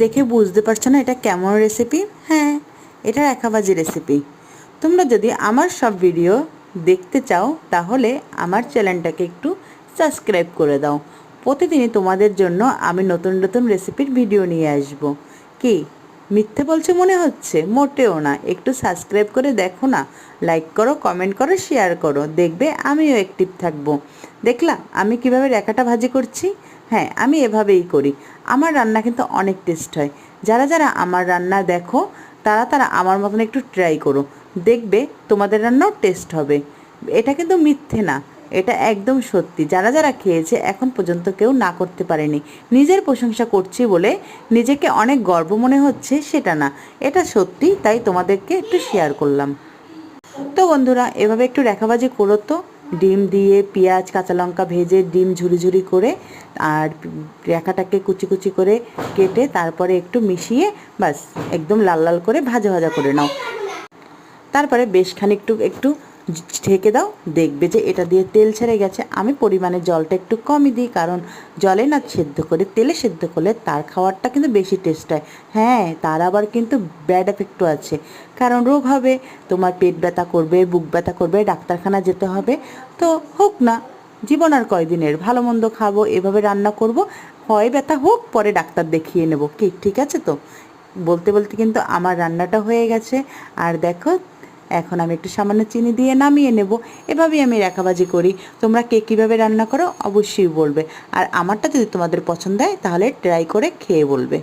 দেখে বুঝতে পারছো না এটা কেমন রেসিপি? হ্যাঁ, এটা একাভাজি রেসিপি। তোমরা যদি আমার সব ভিডিও দেখতে চাও তাহলে আমার চ্যানেলটাকে একটু সাবস্ক্রাইব করে দাও। প্রতিদিনই তোমাদের জন্য আমি নতুন নতুন রেসিপির ভিডিও নিয়ে আসব। কি মিথ্যে বলছে মনে হচ্ছে? মোটেও না। একটু সাবস্ক্রাইব করে দেখো না, লাইক করো, কমেন্ট করো, শেয়ার করো, দেখবে আমিও অ্যাক্টিভ থাকবো। দেখলা আমি কিভাবে রেখাটা ভাজি করছি? হ্যাঁ, আমি এভাবেই করি। আমার রান্না কিন্তু অনেক টেস্ট হয়। যারা যারা আমার রান্না দেখো তারা তারা আমার মতন একটু ট্রাই করো, দেখবে তোমাদের রান্নাও টেস্ট হবে। এটা কিন্তু মিথ্যে না, এটা একদম সত্যি। যারা যারা খেয়েছে এখন পর্যন্ত কেউ না করতে পারেনি। নিজের প্রশংসা করছি বলে নিজেকে অনেক গর্ব মনে হচ্ছে সেটা না, এটা সত্যি, তাই তোমাদেরকে একটু শেয়ার করলাম। তো বন্ধুরা এভাবে একটু রেখাভাজি করো তো। ডিম দিয়ে পেঁয়াজ কাঁচা লঙ্কা ভেজে ডিম ঝুরি ঝুরি করে আর রেখাটাকে কুচি কুচি করে কেটে তারপরে একটু মিশিয়ে বাস একদম লাল লাল করে ভাজা ভাজা করে নাও। তারপরে বেশ খানিকটু একটু ঢেকে দাও, দেখবে যে এটা দিয়ে তেল ছেড়ে গেছে। আমি পরিমাণে জলটা একটু কমই দিই, কারণ জলে না সেদ্ধ করে তেলে সেদ্ধ করলে তার খাবারটা কিন্তু বেশি টেস্ট হয়। হ্যাঁ, তার আবার কিন্তু ব্যাড এফেক্টও আছে, কারণ রোগ হবে, তোমার পেট ব্যথা করবে, বুক ব্যথা করবে, ডাক্তারখানা যেতে হবে। তো হোক না, জীবন আর কয়দিনের, ভালো মন্দ খাবো, এভাবে রান্না করব, হয় ব্যথা হোক, পরে ডাক্তার দেখিয়ে নেব। কি ঠিক আছে তো? বলতে বলতে কিন্তু আমার রান্নাটা হয়ে গেছে। আর দেখো, এখন আমি একটু সামান্য চিনি দিয়ে নামিয়ে নেব। এভাবেই আমি রেখাভাজি করি। তোমরা কে কীভাবে রান্না করো অবশ্যই বলবে। আর আমারটা যদি তোমাদের পছন্দ হয় তাহলে ট্রাই করে খেয়ে বলবে।